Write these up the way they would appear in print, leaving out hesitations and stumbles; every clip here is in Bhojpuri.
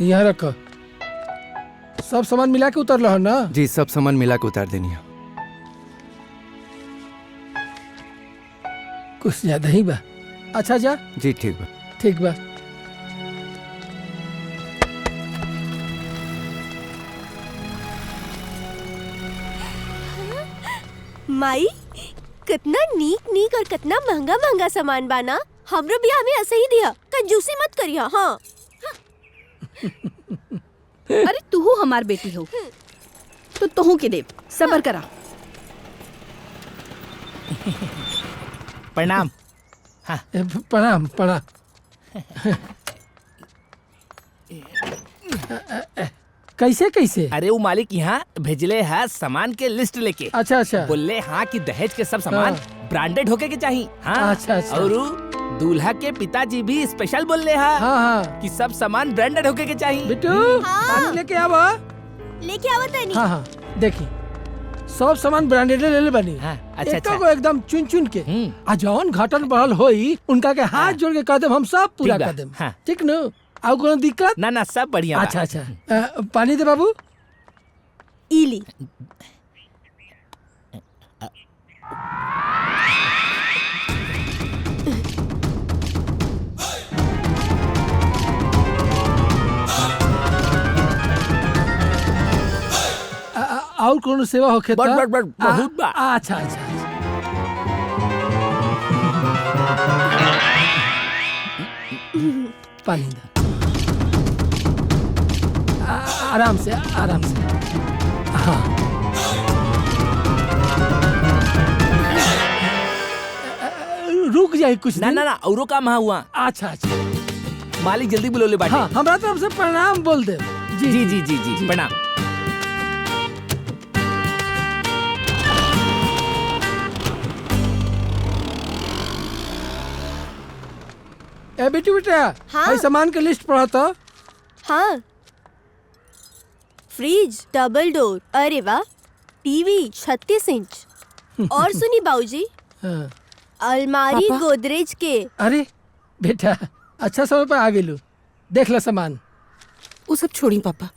यहाँ रख। सब सामान मिला के उतर रहा ना? जी सब सामान मिला के उतार देनी है। कुछ ज्यादा ही बा। अच्छा जा। जी ठीक बा। ठीक बा। माई कितना नीक नीक और कितना महंगा महंगा सामान बाना। हमरो भी हमें ऐसे ही दिया, कंजूसी मत करिया। हाँ अरे तू हमार बेटी हो तो तुहू के देव, सबर करा। प्रणाम। हाँ। प्रणाम प्रणाम। कैसे कैसे? अरे वो मालिक यहाँ भेजले है सामान के लिस्ट लेके। अच्छा अच्छा। बोले हाँ कि दहेज के सब सामान ब्रांडेड होके के चाहिए। हाँ अच्छा अच्छा। और दूल्हा के पिताजी भी स्पेशल बोले हैं हाँ हाँ कि सब सामान ब्रांडेड होके के चाहिए। बिट्टू पानी लेके आवा। लेके आवा तनी। हाँ हाँ देखी सब सामान ब्रांडेड ले ले बनी। हाँ, अच्छा एको को एकदम चुन चुन के आ जौन घटन बढ़ल होई उनका के हाथ जोड़ के कह देम हम सब पूरा कर देम। ठीक न? आउ कोनो दिक्कत? ना ना सब बढ़िया। अच्छा अच्छा। पानी दे बाबू। इली और कोनो सेवा होखे त? बहुत बा। अच्छा अच्छा। पानी दे। आराम से आराम से। हाँ रुक जाए कुछ ना दिन। ना ना औरो काम है हुआ। अच्छा अच्छा। मालिक जल्दी बुलो ले बाटे। हाँ हमरा तरफ से प्रणाम बोल दे। जी जी जी जी जी प्रणाम। ए बेटी बेटा हाँ? भाई सामान के लिस्ट पढ़ा था। हाँ फ्रिज डबल डोर, अरे वाह, टीवी 36 इंच। और सुनी बाबूजी हाँ। अलमारी गोदरेज के। अरे बेटा अच्छा समय पे आ गेलू। देख ला सामान। वो सब छोड़ी पापा,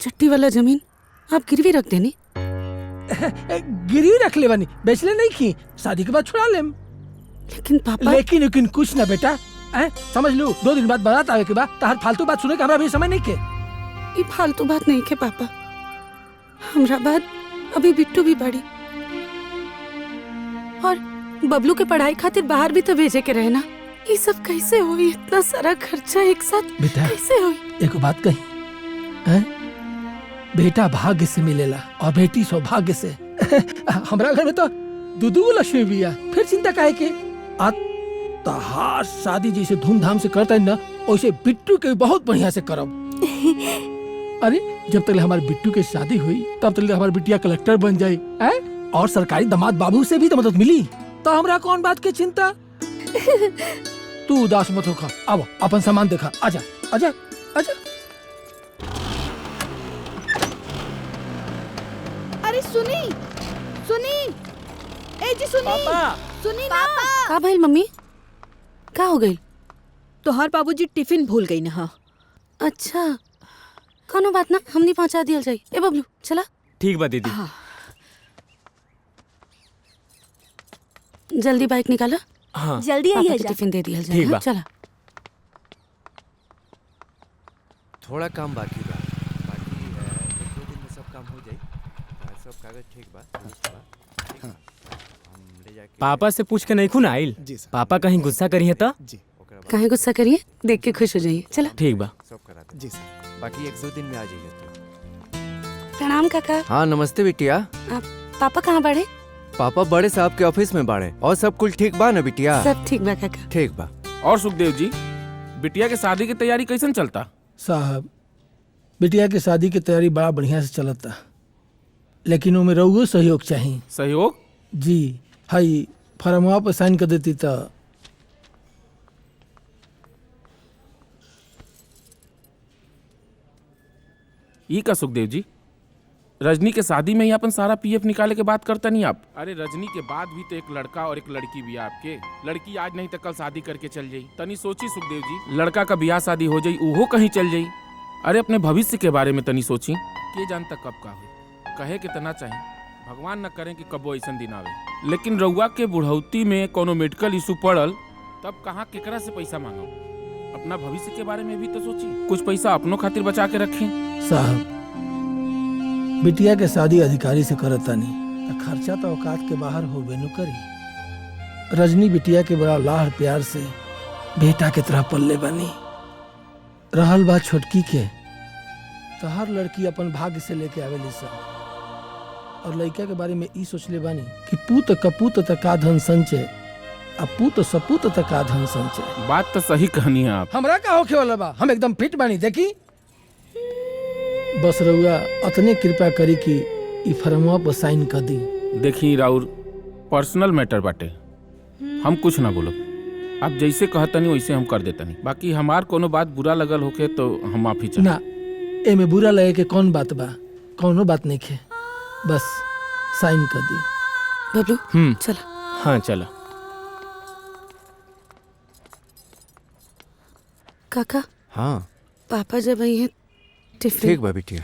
चट्टी वाला जमीन आप गिरवी रख देनी। गिरवी रख ले बनी, बेचले नहीं की, शादी के बाद छुड़ा लेम। लेकिन पापा लेकिन कुछ ना बेटा। समझ लू 2 दिन बाद बारात आवे के बाद तहर फालतू बात सुने के हमरा भी समय नहीं के। ये फालतू बात नहीं के पापा, हमरा बाद अभी बिट्टू भी बड़ी और बबलू के पढ़ाई खातिर बाहर भी तो भेजे के रहे ना। ये सब कैसे हुई? इतना सारा खर्चा एक साथ बेटा कैसे हुई? एक बात कही, बेटा भाग्य से मिलेला और बेटी सौभाग्य से। हमरा घर में तो दूधू लक्ष्मी भी है, फिर चिंता काहे के? तहार शादी जैसे धूमधाम से करता है ना, वैसे बिट्टू के बहुत बढ़िया से करब। अरे जब तक हमारे बिट्टू की शादी हुई तब तक हमारी बिटिया कलेक्टर बन जाई और सरकारी दामाद बाबू से भी तो मदद मिली, तो हमरा कौन बात की चिंता? तू उदास मत होखा। अब अपन सामान देखा। आजा आजा आजा। अरे सुनी सुनी, ए जी सुनी। पापा सुनी ना। का भाई मम्मी का हो गई? तोहर बाबूजी टिफिन भूल गई ना। अच्छा कोनो बात ना, हमनी पहुंचा दिया जाई। ए बबलू चला। ठीक बा दीदी। जल्दी बाइक निकाला। हाँ जल्दी पापा आइए के जा। टिफिन दे दिया जाए। ठीक बा। चला। थोड़ा काम बाकी बा, बाकी 1-2 दिन में सब काम हो जाई। सब कागज ठीक बा, लिस्ट बा। हम ले जाके पापा से पूछ के नहीं खून आइल। पापा कहीं गुस्सा करिए तो? काहे गुस्सा करिए, देख के खुश हो जाइए। चला। ठीक बा। सब करा दे। जी सर। बाकी 1-2 दिन में आ जाइए तो। प्रणाम काका। हाँ नमस्ते बिटिया। पापा कहाँ बढ़े? पापा बड़े साहब के ऑफिस में बाड़े। और सब कुल ठीक बा ना बिटिया? सब ठीक बा काका। ठीक बा। और सुखदेव जी, बिटिया के शादी की तैयारी कैसन चलता? साहब बिटिया के शादी की तैयारी बड़ा बढ़िया से चलता, लेकिन उनमें रहुओ सहयोग चाहिए। सहयोग? जी हाई फर्मवा पर साइन कर देती तो। ई का सुखदेव जी? रजनी के शादी में ही अपन सारा पीएफ निकाले के बात करता नहीं आप। अरे रजनी के बाद भी तो एक लड़का और एक लड़की भी है आपके। लड़की आज नहीं तो कल शादी करके चल जाई। तनी सोची सुखदेव जी, लड़का का ब्याह शादी हो जाई, उहो कहीं चल जाई। अरे अपने भविष्य के बारे में तनी सोची, के जानता कब का हो। कहे के तना चाहिए, भगवान न करें कि कबो ऐसा दिन आवे। लेकिन रउआ के बुढ़ौती में कोनो मेडिकल इशू पड़ल तब कहाँ केकरा से पैसा मांगो। अपना भविष्य के बारे में भी तो सोची, कुछ पैसा अपनों खातिर बचा के रखें। साहब, बिटिया के शादी अधिकारी से करतानी तो खर्चा तो औकात के बाहर हो बेनु करी। रजनी बिटिया के बड़ा लाड़ प्यार से बेटा के तरह पल्ले बनी। रहल बात छोटकी के, तो हर लड़की अपन भाग्य से लेके आवेली सब। और लड़का के बारे में ई सोचले बानी कि पूत कपूत तका धन संचय, अब पूत सपूत तका धन संचय। बात तो सही कहनी है आप। हमरा का होखे वाला बा, हम एकदम फिट बानी। देखी बस रउआ अतने कृपा करी कि ई फर्मवा पर साइन कर दी। देखी राउर पर्सनल मैटर बाटे, हम कुछ ना बोलो। आप जैसे कहतनी वैसे हम कर देतनी। बाकी हमार कोनो बात बुरा लगल होके तो हम माफी चाह। ना, एमे बुरा लगे के कौन बात बा? कौनो बात नहीं खे, बस साइन कर दी। बबलू चला। हाँ चलो। काका, हाँ पापा जब आई हैं टिफिन। ठीक बा बिटिया।